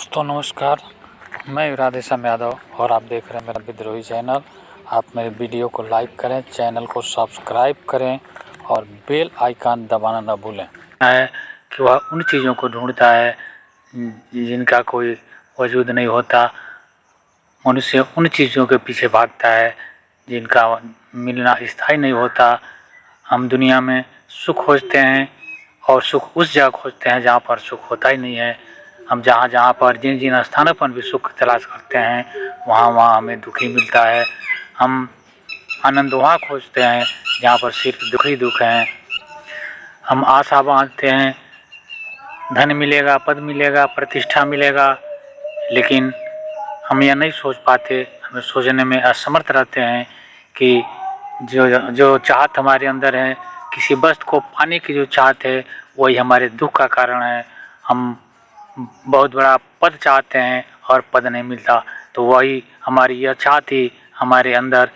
दोस्तों नमस्कार, मैं राधेश्याम यादव और आप देख रहे हैं मेरा विद्रोही चैनल। आप मेरे वीडियो को लाइक करें, चैनल को सब्सक्राइब करें और बेल आइकन दबाना ना भूलें। है कि वह उन चीज़ों को ढूंढता है जिनका कोई वजूद नहीं होता। मनुष्य उन चीज़ों के पीछे भागता है जिनका मिलना स्थायी नहीं होता। हम दुनिया में सुख खोजते हैं और सुख उस जगह खोजते हैं जहाँ पर सुख होता ही नहीं है। हम जहाँ पर जिन जिन स्थानों पर भी सुख तलाश करते हैं वहाँ हमें दुख ही मिलता है। हम आनंद वहाँ खोजते हैं जहाँ पर सिर्फ दुख ही दुख है। हम आशा बांधते हैं धन मिलेगा, पद मिलेगा, प्रतिष्ठा मिलेगा, लेकिन हम यह नहीं सोच पाते, हमें सोचने में असमर्थ रहते हैं कि जो चाहत हमारे अंदर है, किसी वस्तु को पाने की जो चाहत है, वही हमारे दुख का कारण है। हम बहुत बड़ा पद चाहते हैं और पद नहीं मिलता, तो वही हमारी यह चाहत ही हमारे अंदर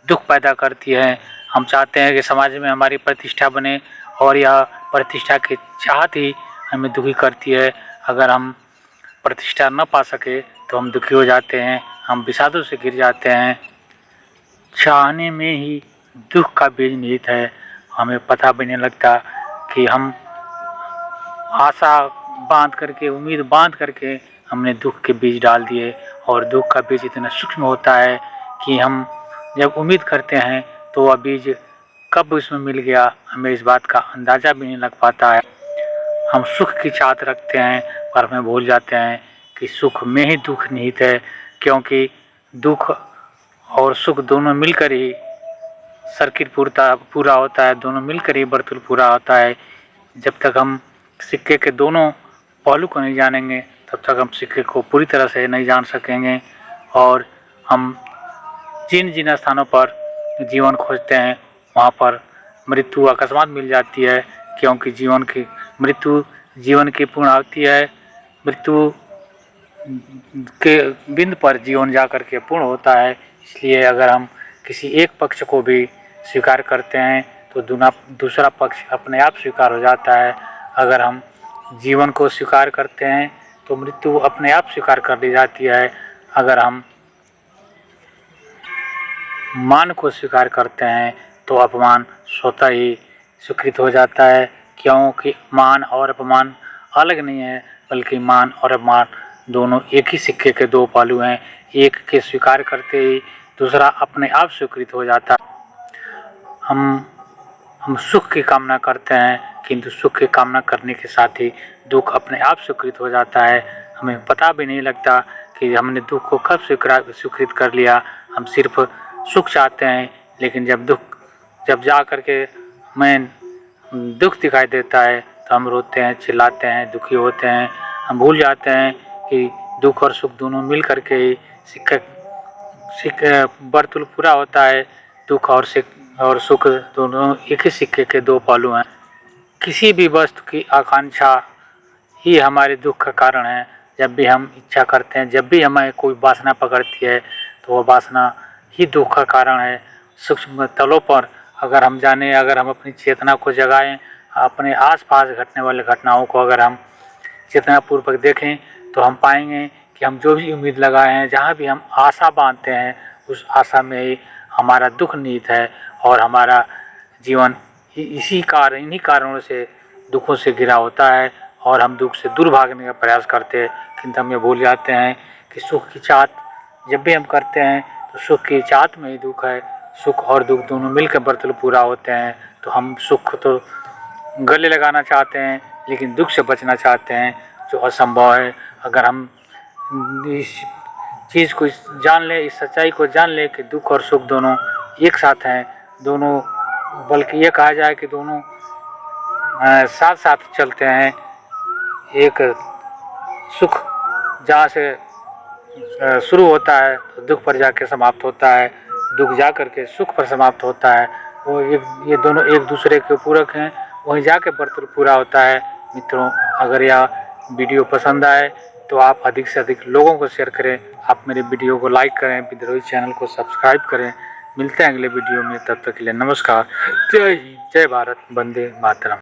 दुख पैदा करती है। हम चाहते हैं कि समाज में हमारी प्रतिष्ठा बने और यह प्रतिष्ठा की चाहत ही हमें दुखी करती है। अगर हम प्रतिष्ठा न पा सके तो हम दुखी हो जाते हैं, हम विषादों से गिर जाते हैं। चाहने में ही दुख का बीज निहित है, हमें पता भी नहीं लगता कि हम आशा बांध करके, उम्मीद बांध करके हमने दुख के बीज डाल दिए। और दुख का बीज इतना सूक्ष्म होता है कि हम जब उम्मीद करते हैं तो वह बीज कब उसमें मिल गया हमें इस बात का अंदाज़ा भी नहीं लग पाता है। हम सुख की चाहत रखते हैं पर हमें भूल जाते हैं कि सुख में ही दुख निहित है, क्योंकि दुख और सुख दोनों मिलकर ही सर्किट पूरा होता है, दोनों मिलकर ही वर्तुल पूरा होता है। जब तक हम सिक्के के दोनों पहलू को नहीं जानेंगे तब तक हम सिक्के को पूरी तरह से नहीं जान सकेंगे। और हम जिन जिन स्थानों पर जीवन खोजते हैं वहाँ पर मृत्यु अकस्मात मिल जाती है, क्योंकि मृत्यु जीवन की पूर्णाहुति है। मृत्यु के बिंदु पर जीवन जा कर के पूर्ण होता है। इसलिए अगर हम किसी एक पक्ष को भी स्वीकार करते हैं तो दूसरा पक्ष अपने आप स्वीकार हो जाता है। अगर हम जीवन को स्वीकार करते हैं तो मृत्यु अपने आप स्वीकार कर ली जाती है। अगर हम मान को स्वीकार करते हैं तो अपमान स्वतः ही स्वीकृत हो जाता है, क्योंकि मान और अपमान अलग नहीं है, बल्कि मान और अपमान दोनों एक ही सिक्के के दो पहलू हैं। एक के स्वीकार करते ही दूसरा अपने आप स्वीकृत हो जाता है। हम सुख की कामना करते हैं, किंतु सुख की कामना करने के साथ ही दुख अपने आप स्वीकृत हो जाता है। हमें पता भी नहीं लगता कि हमने दुख को कब स्वीकृत कर लिया। हम सिर्फ सुख चाहते हैं, लेकिन जब जा कर के हमें दुख दिखाई देता है तो हम रोते हैं, चिल्लाते हैं, दुखी होते हैं। हम भूल जाते हैं कि दुख और सुख दोनों मिल कर के ही वर्तुल पूरा होता है। दुख और सुख दोनों एक ही सिक्के के दो पहलू हैं। किसी भी वस्तु की आकांक्षा ही हमारे दुख का कारण है। जब भी हम इच्छा करते हैं, जब भी हमें कोई वासना पकड़ती है तो वह वासना ही दुख का कारण है। सूक्ष्म तलों पर अगर हम अपनी चेतना को जगाएं, अपने आसपास घटने वाली घटनाओं को अगर हम चेतनापूर्वक देखें तो हम पाएंगे कि हम जो भी उम्मीद लगाए हैं, जहाँ भी हम आशा बांधते हैं, उस आशा में ही हमारा दुख निहित है। और हमारा जीवन इन्हीं कारणों से दुखों से घिरा होता है और हम दुख से दूर भागने का प्रयास करते हैं, किंतु हम ये भूल जाते हैं कि सुख की चाहत जब भी हम करते हैं तो सुख की चाहत में ही दुख है। सुख और दुख दोनों मिलकर वर्तुल पूरा होते हैं। तो हम सुख तो गले लगाना चाहते हैं, लेकिन दुख से बचना चाहते हैं, जो असंभव है। अगर हम इस चीज़ को जान ले, इस सच्चाई को जान ले कि दुख और सुख दोनों एक साथ हैं, दोनों बल्कि ये कहा जाए कि दोनों साथ साथ चलते हैं। एक सुख जहाँ से शुरू होता है तो दुख पर जाकर समाप्त होता है, दुख जा कर के सुख पर समाप्त होता है। वो ये दोनों एक दूसरे के पूरक हैं, वहीं जाके वर्तुल पूरा होता है। मित्रों, अगर यह वीडियो पसंद आए तो आप अधिक से अधिक लोगों को शेयर करें। आप मेरे वीडियो को लाइक करें, विद्रोही चैनल को सब्सक्राइब करें। मिलते हैं अगले वीडियो में, तब तक के लिए नमस्कार। जय हिंद, जय भारत, वंदे मातरम।